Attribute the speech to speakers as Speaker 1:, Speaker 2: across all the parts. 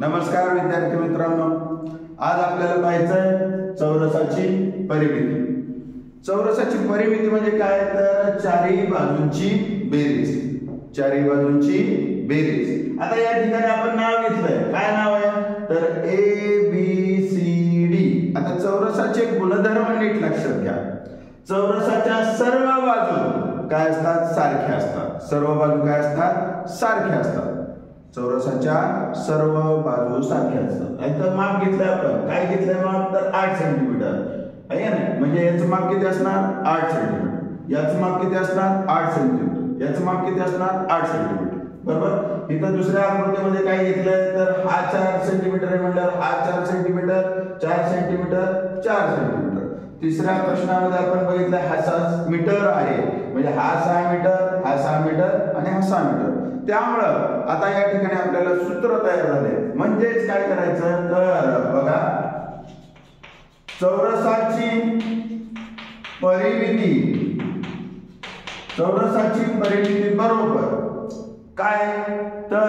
Speaker 1: नमस्कार विद्यार्थी मित्रांनो, आज आपल्याला पाहायचंय चौरसाची परिमिती। चौरसाची परिमिती म्हणजे काय तर चारही बाजूंची बेरीज, चारही बाजूंची बेरीज। आता या ठिकाणी आपण नाव घेतलंय, काय नाव आहे तर ABCD। आता चौरसाचे गुणधर्म नीट लक्षात घ्या। चौरसाच्या सर्व बाजू काय असतात सारख्या असतात, सर्व बाजू काय असतात सारख्या असतात। चौरसाच्या सर्व बाजू सारख्या असतात। आता माप घेतलंय आपण, काय घेतलंय माप तर 8 सेंटीमीटर आहे ना, म्हणजे याचं माप किती असणार 8 सेंटीमीटर, याचं माप किती असणार 8 सेंटीमीटर, याचं माप किती असणार 8 सेंटीमीटर, बरोबर। इथं दुसऱ्या आकृतीमध्ये काय घेतलंय तर हा 4 सेंटीमीटर आहे म्हटल्यावर हा 4 सेंटीमीटर, 4 सेंटीमीटर, 4 सेंटीमीटर। तिसऱ्या प्रश्नामध्ये आपण बघितलं हा 6 मीटर आहे, म्हणजे हा 6 मीटर, हा 6 मीटर आणि हा 6 मीटर। त्यामुळं आता या ठिकाणी आपल्याला सूत्र तयार झाले, म्हणजेच काय करायचं तर बघा, चौरसाची परिमिती, चौरसाची परिमिती बरोबर काय तर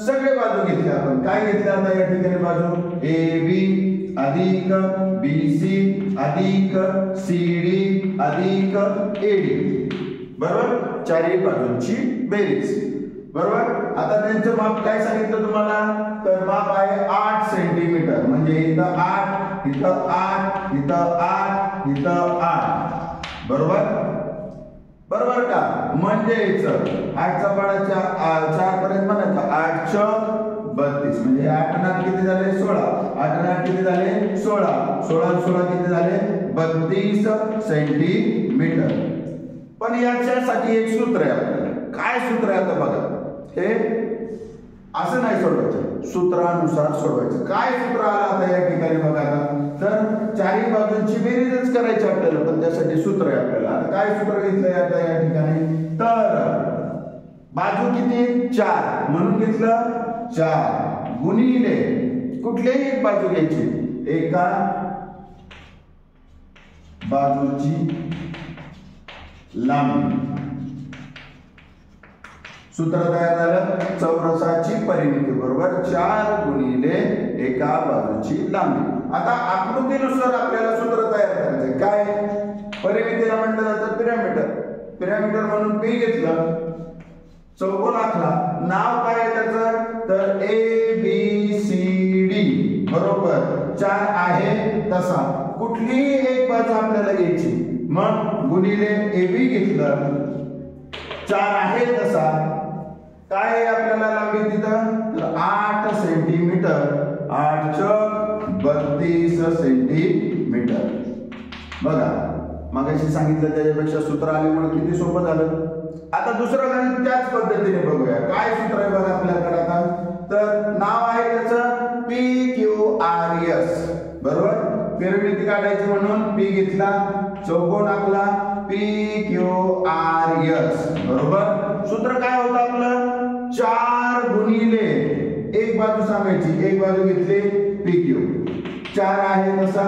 Speaker 1: सगळे बाजू घेतले आपण, काय घेतले आता या ठिकाणी बाजू AB अधिक BC अधिक CD अधिक AD, बरोबर, चारही बाजूंची बेरीज, बरोबर। आता त्यांचं माप काय सांगितलं तुम्हाला तर माप आहे 8 सेंटीमीटर, म्हणजे इथं 8, इथं 8, इथं 8, इथं 8, बरोबर, बरोबर का। म्हणजेच 8चा पाढा 4 पर्यंत म्हणायचं, 8 × 32, म्हणजे 8 × 8 किती झाले 16, 8 × 8 किती झाले 16, 16 × 16 किती झाले 32 सेंटीमीटर। पण याच्यासाठी एक सूत्र आहे आपल्याला, काय सूत्र आहे आता बघा, हे असं नाही सोडवायचं, सूत्रानुसार सोडवायचं। काय सूत्र आलं आता या ठिकाणी बघा, तर चारही बाजूंची बेरीजच करायची आपल्याला, पण त्यासाठी सूत्र आहे आपल्याला। आता काय सूत्र घेतलंय आता या ठिकाणी तर बाजू किती 4 म्हणून घेतलं 4 गुणिले कुठलीही एक बाजू घ्यायची, एका बाजूची लांबी। सूत्र तयार झालं, चौरसाची परिमिती बरोबर 4 गुणिले एका बाजूची लांबी। आता आकृतीनुसार आपल्याला सूत्र तयार करायचं, काय परिमितीला म्हटलं जातं पिरॅमिडर, पिरॅमिडर म्हणून P घेतलं, चौकोन आखला, नाव काय आहे त्याचं तर ABCD, बरोबर 4 आहे तसा कुठलीही एक बाजू आपल्याला घ्यायची, मग गुणिले AB घेतलं, 4 आहे तसा काय आहे आपल्याला लांबी तिथं तर 8 सेंटीमीटर, 8 × 32 सेंटीमीटर। बघा मगाशी सांगितलं त्याच्यापेक्षा सूत्र आल्यामुळे किती सोपं झालं। आता दुसरं गणित त्याच पद्धतीने बघूया, काय सूत्र आहे बघा आपल्याकडे आता तर नाव आहे त्याचं PQRS, बरोबर। परिमिती काढायची म्हणून P घेतला, चौकोन आखला, PQRS, बरोबर। सूत्र काय होतं आपलं 4 गुणिले एक बाजू सांगायची, एक बाजू घेतली PQ, 4 आहे तसा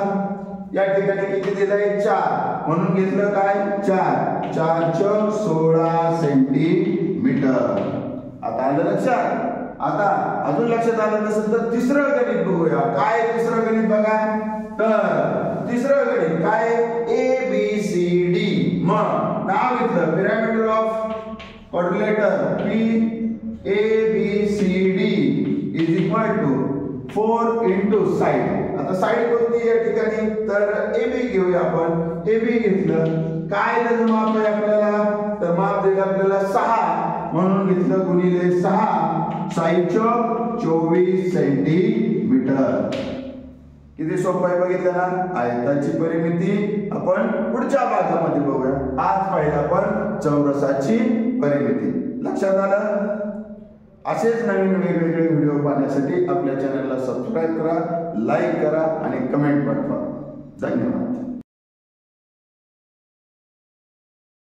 Speaker 1: या ठिकाणी किती दिलंय 4 म्हणून घेतलं काय 4, 4 × 16 सेंटीमीटर। आता आलं लक्षात। आता अजून लक्षात आलं नसेल तर तिसरं गणित बघूया, काय तिसरं गणित बघा तर तिसरं गणित काय ABCD, मग नाव घेतलं pyramid of quadrilateral PABCD = 4 × side. आता साइड कोणती या ठिकाणी तर AB घेऊया आपण, AB घेतलं, काय त्याचं माप आहे आपल्याला तर माप दिलं आपल्याला 6 म्हणून घेतलं गुणिले 6, 6 × 24 सेंटीमीटर। किती सोपं आहे बघितलं ना। आयताची परिमिती आपण पुढच्या भागामध्ये बघूया, आज पाहिलं आपण चौरसाची परिमिती। लक्षात आलं। असेच नवीन वेगवेगळे व्हिडिओ पाहण्यासाठी आपल्या चॅनलला सबस्क्राईब करा, लाईक करा आणि कमेंट पाठवा। धन्यवाद।